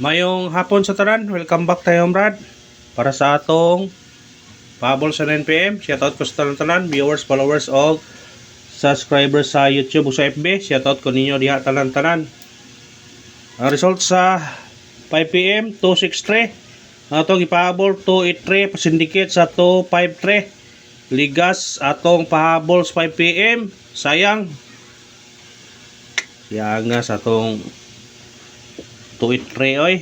Mayong hapon sa tanan, welcome back tayo Brad. Para sa atong pahabol sa 9pm, shoutout ko sa tanan, viewers, followers o subscribers sa YouTube o sa FB. Shoutout ko ninyo diha tanan. Ang result sa 5pm, 263. Atong ipahabol 283, pasindikit sa 253. Ligas atong pahabol sa 5pm, sayang. Nga sa atong 283 oy.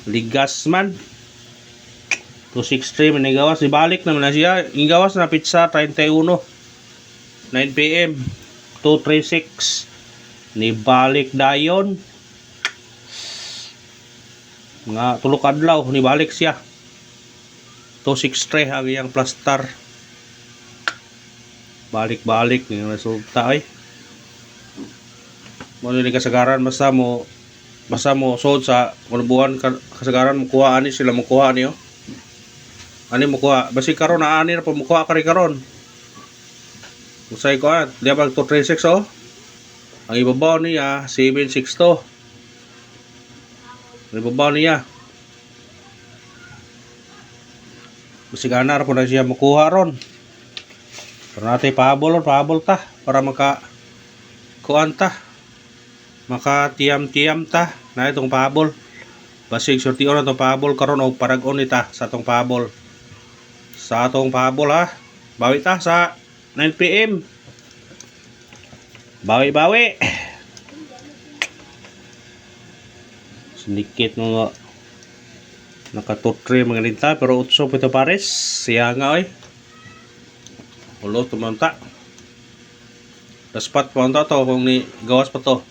Ligas man. 263 manigawas. Ibalik naman na siya. Igawas na pizza 31. 9pm. 236. Nibalik dayon. Nga tulok adlaw. Nibalik siya. 263 ang iyang plaster. Balik-balik ng resulta ay. Muna ni kasagaran basta mo sod sa buwan kasagaran mo kuha ani sila mo kuha niyo. Ani mo kuha basi karon na ani ra pa mo kuha kari karon. Usay ko at diya bag 236 oh. Ang ibabaw niya 762. Ang ibabaw niya. Basi gana ra po na siya mo kuha ron. Pero natin pahabol ta para maka kuan ta. Maka tiyam ta na itong pahabol. Basig sortiyon na itong pahabol karon o paragon ita sa itong pahabol. Sa itong pahabol ha. Bawi ta sa 9pm. Bawi. Sedikit mga nakatutre mga linta pero utso ito pares. Siya nga oy. Ulo tumanta. Daspat pa to kung ni gawas pa to.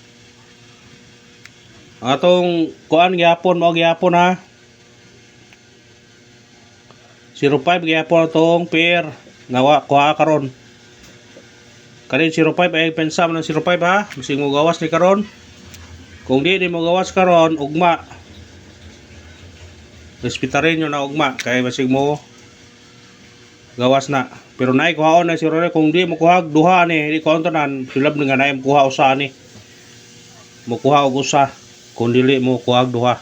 Atong kuan gyapon mo gyapon ha. 05 gyapon atong pair ngawa kuha karon. Kanin 05 ay pensam ng 05 ha. Bising mo gawas ni karon. Kung di mo gawas karon ugma. Respetarin nyo na ugma kay basig mo gawas na. Pero nay kuhaon na si Rore kung di mo kuha duha ni di ko tanan silab nga nay mo kuha usa ni. Mo kuha og usa. Kung dili mo kuhag duha.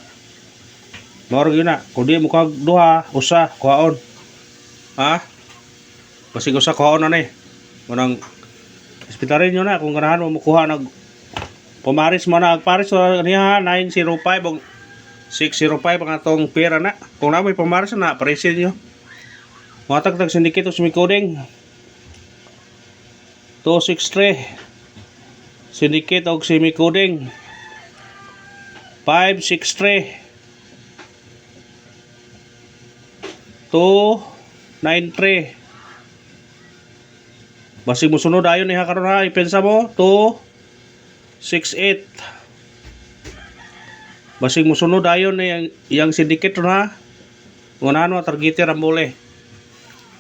Moro gyud na. Kung dili mo kuhag duha, usa kuhaon. Ha? Basig usa kuhaon na ni. Munang ispitarin nyo na kung ganahan mo kuha nag pumaris mo na agparis so niya 905 o 605 ang atong pera na. Kung na may pumaris na paresin nyo. Matagtag sindikit o sumikuding 263 sindikit o simikuding 563 293 basig mo sunod ayon ni ha karon ha ipensa mo 268 basig mo sunod ayon ni yang syndicate ha ngunahan mo targeter ang muli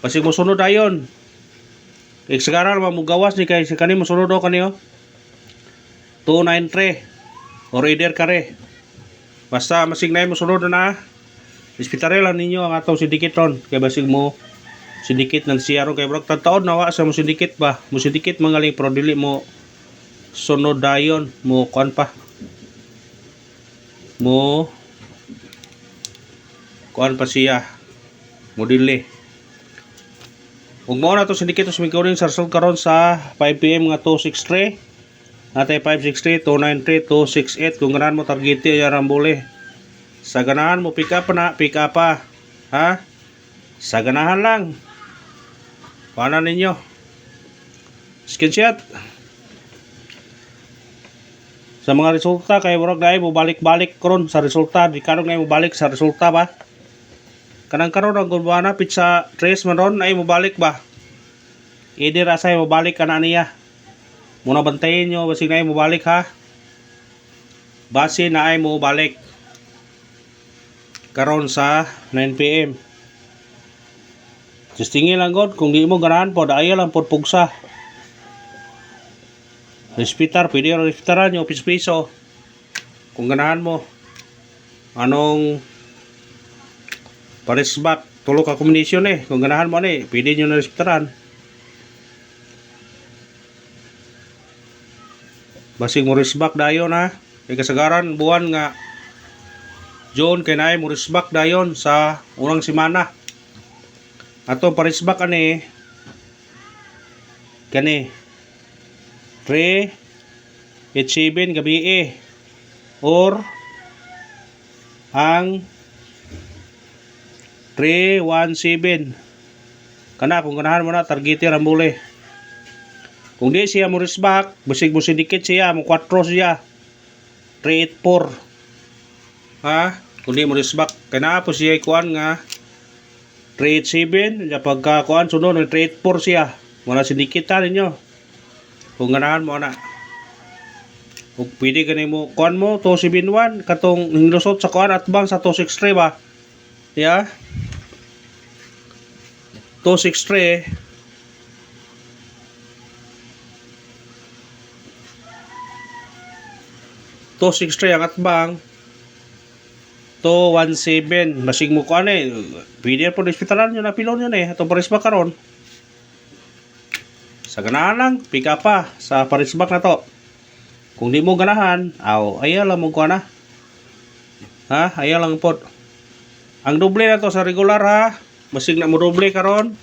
basig mo sunod ayon eksagaran mo gawas ni kay kani mo sunod o kaniyo 293 or either kare basta masig na mo sunod na ispitare lang ninyo ang atong syndicate ron kay basig mo syndicate ng siya ron kay bro taon nawa sa mo syndicate ba mo syndicate mangaling pero dili mo sunod dayon mo kuan pa mo kuan pa siya mo dili ug mo na to syndicate sa mikuring sa result karon sa 5pm nga 263 Natay 563, 293, 268 kung ganahan mo targete ya rambole. Sa ganahan mo pick up na, pick up pa. Ha? Sa ganahan lang. Paano ninyo? Screenshot. Sa mga resulta kay murag dai mo balik-balik karon sa resulta, di karon ngay mo balik sa resulta ba? Kanang karon ang gulbana pizza 3 man ron ay mo balik ba? Either asay mo balik kana niya. Muna bantayin nyo, basig na ay mo balik ha. Base na ay mo balik. Karon sa 9pm. Just tingin lang god, kung di mo ganahan po, daya lang po pugsa. Respitar, pwede rin respitaran nyo, piso-piso. Kung ganahan mo. Anong pares back, tulog ka kombinasyon eh. Kung ganahan mo eh, pwede nyo na respitaran. Basig mo risbak dayon ha. Kay kasagaran buwan nga John kay naay mo risbak dayon sa unang semana. Ato parisbak ani kani 3:07 gabi or ang 3:17 kana kung ganahan mo na targete rambole. Kung di siya mo risbak basig mo sindikit siya mo 4 siya 384 ha kung di mo risbak kay naa po siya ikuan nga 387 ya pagka kuan sunod ng 384 siya wala sindikitan ninyo kung ganahan mo na ug pwede gani mo kuan mo 271 katong nilusot sa kuan at bang sa 263 ba ya 263 ang atbang 217 basig mo kuan pwede po hospitalan nyo na pilon yun atong parisbak karon sa ganahan lang pika pa sa parisbak na to kung di mo ganahan ayaw lang mo kuan ha ayaw lang pod ang doble na to sa regular ha basig na mo doble karon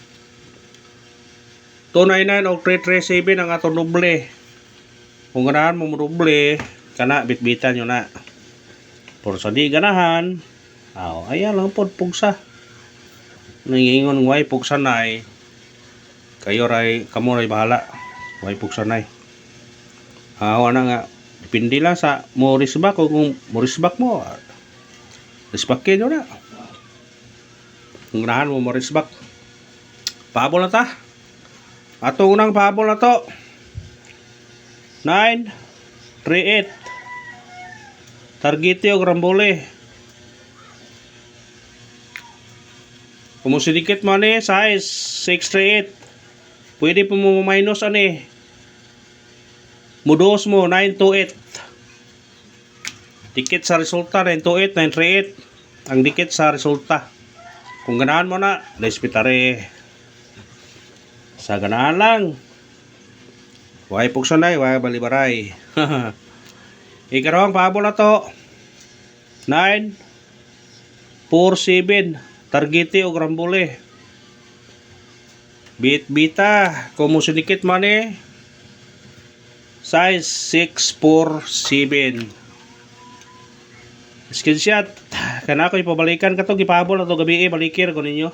299 o 337 ang atong doble kung ganahan mo doble kana bitbitan nyo na por sa di ganahan ayaw lang pod pugsa nangingon way pugsa nay kayo ray kamo ray bahala way pugsa nay na nga depende lang sa mo risbak kung mo risbak mo risbakin nyo na kung ganahan mo mo risbak pahabol na ta ato unang pahabol na to 938 targete o rambole kung sidikit mo ani size 638 pwede po mo minus ani mudos mo 928 dikit sa resulta 928 938 ang dikit sa resulta kung ganahan mo na respetare sa ganahan lang way pugsanay way balibaray ikarawang pahabol na to 947 targete o rambole bita kung mo sinikit man size 647 screenshot kana ko ipabalikan ka to gipahabol na to gabi balikir ko ninyo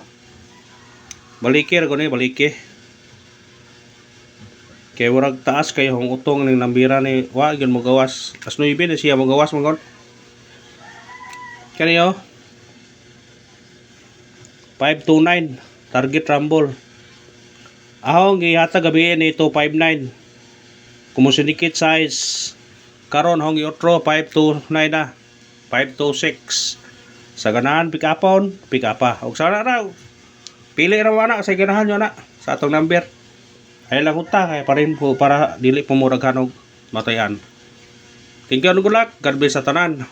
balikir kay warag taas kay hong utong ning nambira ni wa gyud mo gawas as 9 na siya mo gawas man kaniyo 529 target rumble ahong gihata gabi ni 259 kumusinikit size karon hong iotro 529 na 526 sa ganahan pick up og sana raw pili ra ana sa ganahan nyo na sa atong number ay lang unta kay parin po para dili pumuraghan og matayan. Thank you and good luck. God bless sa tanan.